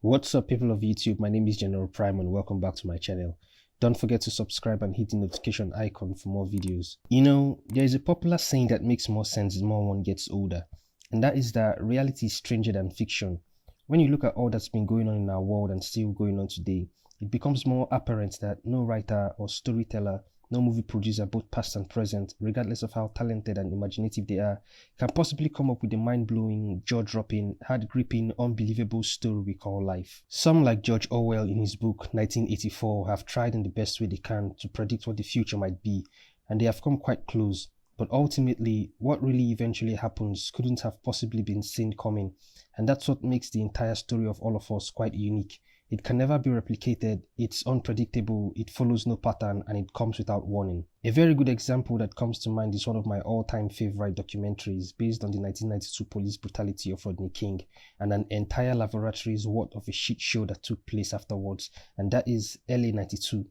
What's up, people of YouTube? My name is General Prime and welcome back to my channel. Don't forget to subscribe and hit the notification icon for more videos. You know, there is a popular saying that makes more sense the more one gets older, and that is that reality is stranger than fiction. When you look at all that's been going on in our world and still going on today, it becomes more apparent that no writer or storyteller, no movie producer, both past and present, regardless of how talented and imaginative they are, can possibly come up with the mind-blowing, jaw-dropping, heart-gripping, unbelievable story we call life. Some, like George Orwell in his book 1984, have tried in the best way they can to predict what the future might be, and they have come quite close. But ultimately, what really eventually happens couldn't have possibly been seen coming, and that's what makes the entire story of all of us quite unique. It can never be replicated, it's unpredictable, it follows no pattern, and it comes without warning. A very good example that comes to mind is one of my all-time favorite documentaries based on the 1992 police brutality of Rodney King and an entire laboratory's worth of a shit show that took place afterwards, and that is LA 92.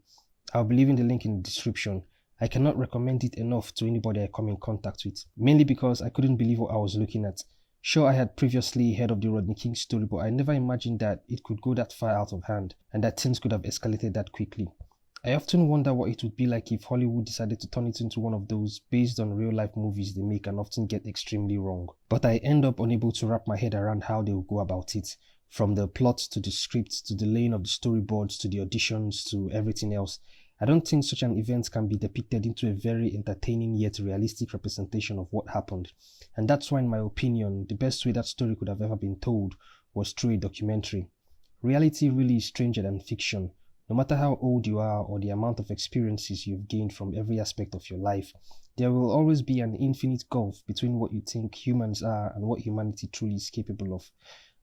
I'll be leaving the link in the description. I cannot recommend it enough to anybody I come in contact with, mainly because I couldn't believe what I was looking at. Sure, I had previously heard of the Rodney King story, but I never imagined that it could go that far out of hand and that things could have escalated that quickly. I often wonder what it would be like if Hollywood decided to turn it into one of those based on real life movies they make and often get extremely wrong. But I end up unable to wrap my head around how they will go about it, from the plot to the script to the laying of the storyboards to the auditions to everything else. I don't think such an event can be depicted into a very entertaining yet realistic representation of what happened. And that's why, in my opinion, the best way that story could have ever been told was through a documentary. Reality really is stranger than fiction. No matter how old you are or the amount of experiences you've gained from every aspect of your life, there will always be an infinite gulf between what you think humans are and what humanity truly is capable of.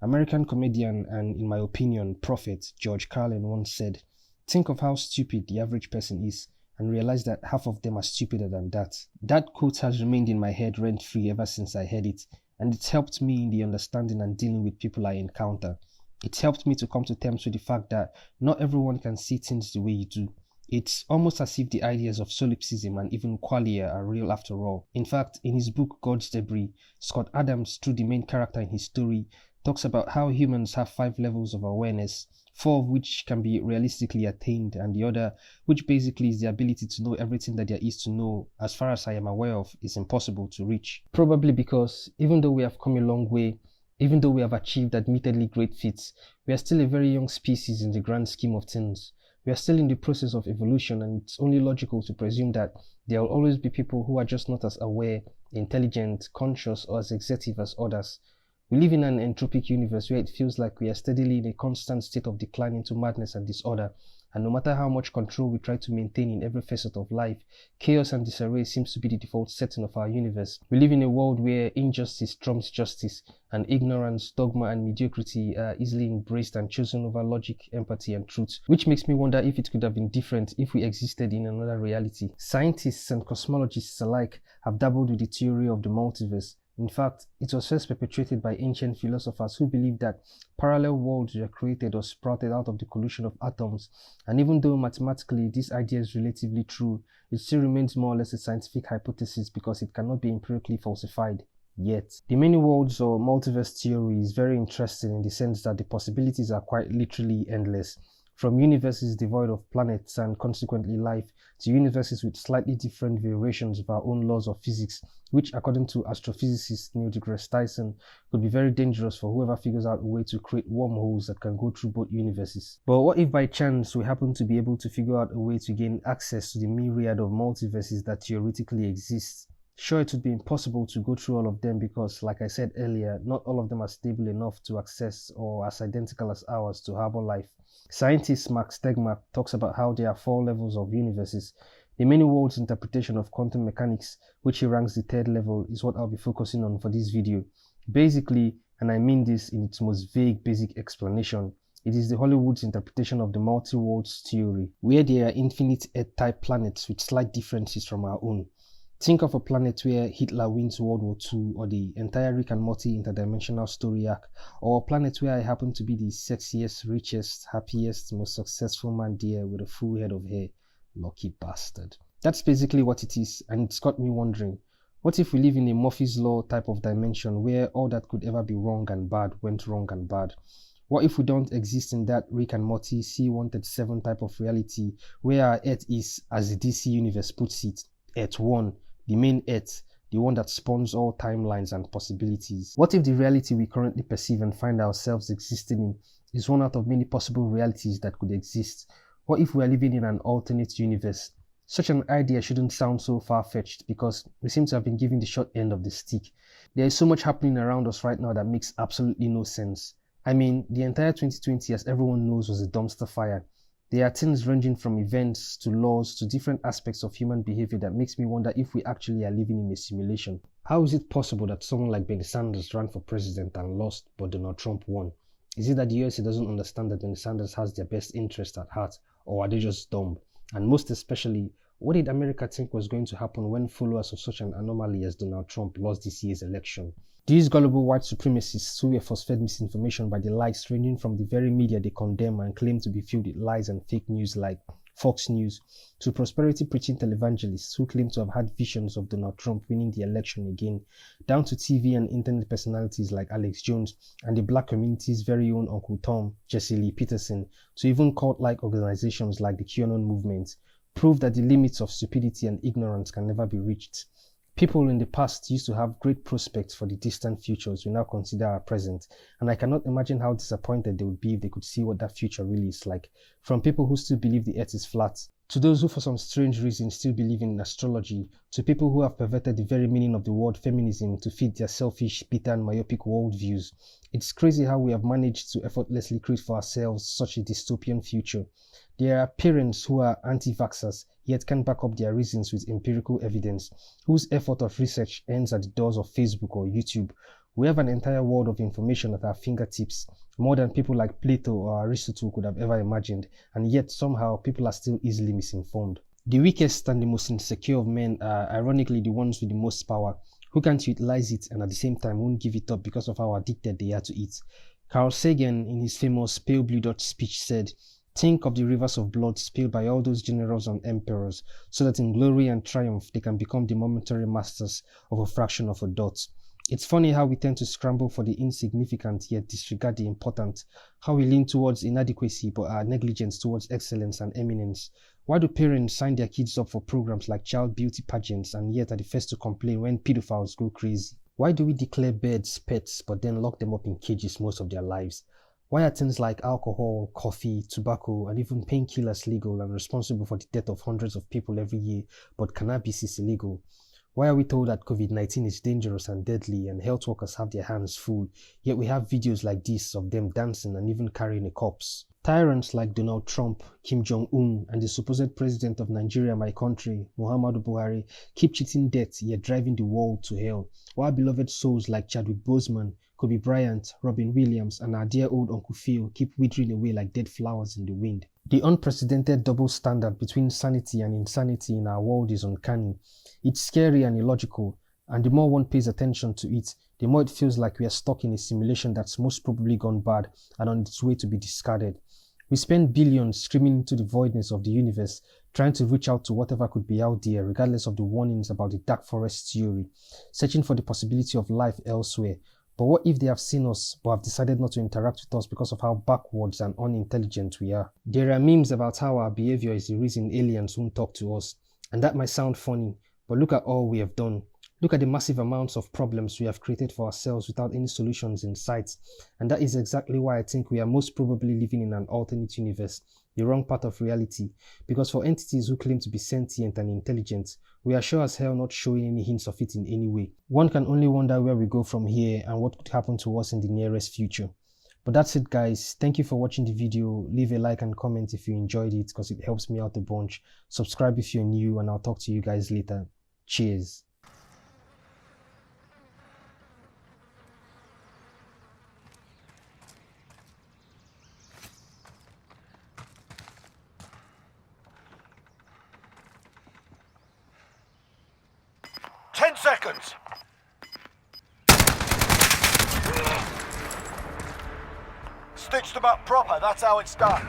American comedian and, in my opinion, prophet George Carlin once said, "Think of how stupid the average person is and realize that half of them are stupider than that." That quote has remained in my head rent-free ever since I heard it, and it's helped me in the understanding and dealing with people I encounter. It's helped me to come to terms with the fact that not everyone can see things the way you do. It's almost as if the ideas of solipsism and even qualia are real after all. In fact, in his book God's Debris, Scott Adams, through the main character in his story, talks about how humans have 5 levels of awareness, 4 of which can be realistically attained, and the other, which basically is the ability to know everything that there is to know, as far as I am aware of, is impossible to reach. Probably because even though we have come a long way, even though we have achieved admittedly great feats, we are still a very young species in the grand scheme of things. We are still in the process of evolution, and it's only logical to presume that there will always be people who are just not as aware, intelligent, conscious, or as executive as others. We live in an entropic universe where it feels like we are steadily in a constant state of decline into madness and disorder, and no matter how much control we try to maintain in every facet of life, chaos and disarray seems to be the default setting of our universe. We live in a world where injustice trumps justice, and ignorance, dogma, and mediocrity are easily embraced and chosen over logic, empathy, and truth, which makes me wonder if it could have been different if we existed in another reality. Scientists and cosmologists alike have dabbled with the theory of the multiverse. In fact, it was first perpetrated by ancient philosophers who believed that parallel worlds were created or sprouted out of the collision of atoms, and even though mathematically this idea is relatively true, it still remains more or less a scientific hypothesis because it cannot be empirically falsified yet. The many worlds or multiverse theory is very interesting in the sense that the possibilities are quite literally endless. From universes devoid of planets and consequently life, to universes with slightly different variations of our own laws of physics, which according to astrophysicist Neil deGrasse Tyson could be very dangerous for whoever figures out a way to create wormholes that can go through both universes. But what if by chance we happen to be able to figure out a way to gain access to the myriad of multiverses that theoretically exist? Sure, it would be impossible to go through all of them because, like I said earlier, not all of them are stable enough to access or as identical as ours to harbor life. Scientist Max Tegmark talks about how there are 4 levels of universes. The many worlds interpretation of quantum mechanics, which he ranks the 3rd level, is what I'll be focusing on for this video. Basically, and I mean this in its most vague basic explanation, it is the Hollywood's interpretation of the multi-worlds theory, where there are infinite Earth-type planets with slight differences from our own. Think of a planet where Hitler wins World War II, or the entire Rick and Morty interdimensional story arc, or a planet where I happen to be the sexiest, richest, happiest, most successful man there with a full head of hair. Lucky bastard. That's basically what it is, and it's got me wondering, what if we live in a Murphy's Law type of dimension where all that could ever be wrong and bad went wrong and bad? What if we don't exist in that Rick and Morty C-137 type of reality where our Earth is, as the DC universe puts it, Earth 1, the main Earth, the one that spawns all timelines and possibilities? What if the reality we currently perceive and find ourselves existing in is one out of many possible realities that could exist? What if we are living in an alternate universe? Such an idea shouldn't sound so far-fetched because we seem to have been given the short end of the stick. There is so much happening around us right now that makes absolutely no sense. I mean, the entire 2020, as everyone knows, was a dumpster fire. There are things ranging from events to laws to different aspects of human behavior that makes me wonder if we actually are living in a simulation. How is it possible that someone like Bernie Sanders ran for president and lost, but Donald Trump won? Is it that the USA doesn't understand that Bernie Sanders has their best interest at heart, or are they just dumb? And most especially, what did America think was going to happen when followers of such an anomaly as Donald Trump lost this year's election? These gullible white supremacists who were force-fed misinformation by the likes ranging from the very media they condemn and claim to be filled with lies and fake news like Fox News, to prosperity-preaching televangelists who claim to have had visions of Donald Trump winning the election again, down to TV and internet personalities like Alex Jones and the black community's very own Uncle Tom, Jesse Lee Peterson, to even cult-like organizations like the QAnon movement, prove that the limits of stupidity and ignorance can never be reached. People in the past used to have great prospects for the distant futures we now consider our present, and I cannot imagine how disappointed they would be if they could see what that future really is like. From people who still believe the earth is flat, to those who for some strange reason still believe in astrology, to people who have perverted the very meaning of the word feminism to fit their selfish, bitter and myopic worldviews. It's crazy how we have managed to effortlessly create for ourselves such a dystopian future. There are parents who are anti-vaxxers, yet can't back up their reasons with empirical evidence, whose effort of research ends at the doors of Facebook or YouTube. We have an entire world of information at our fingertips, more than people like Plato or Aristotle could have ever imagined, and yet somehow people are still easily misinformed. The weakest and the most insecure of men are ironically the ones with the most power, who can't utilize it and at the same time won't give it up because of how addicted they are to it. Carl Sagan, in his famous Pale Blue Dot speech, said, "Think of the rivers of blood spilled by all those generals and emperors, so that in glory and triumph they can become the momentary masters of a fraction of a dot." It's funny how we tend to scramble for the insignificant yet disregard the important, how we lean towards inadequacy but are negligent towards excellence and eminence. Why do parents sign their kids up for programs like child beauty pageants and yet are the first to complain when pedophiles go crazy? Why do we declare birds pets but then lock them up in cages most of their lives? Why are things like alcohol, coffee, tobacco, and even painkillers legal and responsible for the death of hundreds of people every year, but cannabis is illegal? Why are we told that COVID-19 is dangerous and deadly and health workers have their hands full, yet we have videos like this of them dancing and even carrying a corpse? Tyrants like Donald Trump, Kim Jong-un, and the supposed president of Nigeria, my country, Muhammadu Buhari, keep cheating death yet driving the world to hell, while beloved souls like Chadwick Boseman, Kobe Bryant, Robin Williams, and our dear old Uncle Phil keep withering away like dead flowers in the wind. The unprecedented double standard between sanity and insanity in our world is uncanny. It's scary and illogical, and the more one pays attention to it, the more it feels like we are stuck in a simulation that's most probably gone bad and on its way to be discarded. We spend billions screaming into the voidness of the universe, trying to reach out to whatever could be out there regardless of the warnings about the dark forest theory, searching for the possibility of life elsewhere. But what if they have seen us but have decided not to interact with us because of how backwards and unintelligent we are? There are memes about how our behavior is the reason aliens won't talk to us, and that might sound funny, but look at all we have done. Look at the massive amounts of problems we have created for ourselves without any solutions in sight, and that is exactly why I think we are most probably living in an alternate universe, the wrong part of reality, because for entities who claim to be sentient and intelligent, we are sure as hell not showing any hints of it in any way. One can only wonder where we go from here and what could happen to us in the nearest future. But that's it guys, thank you for watching the video. Leave a like and comment if you enjoyed it because it helps me out a bunch. Subscribe if you're new and I'll talk to you guys later. Cheers. Seconds. Stitched them up proper, that's how it's done.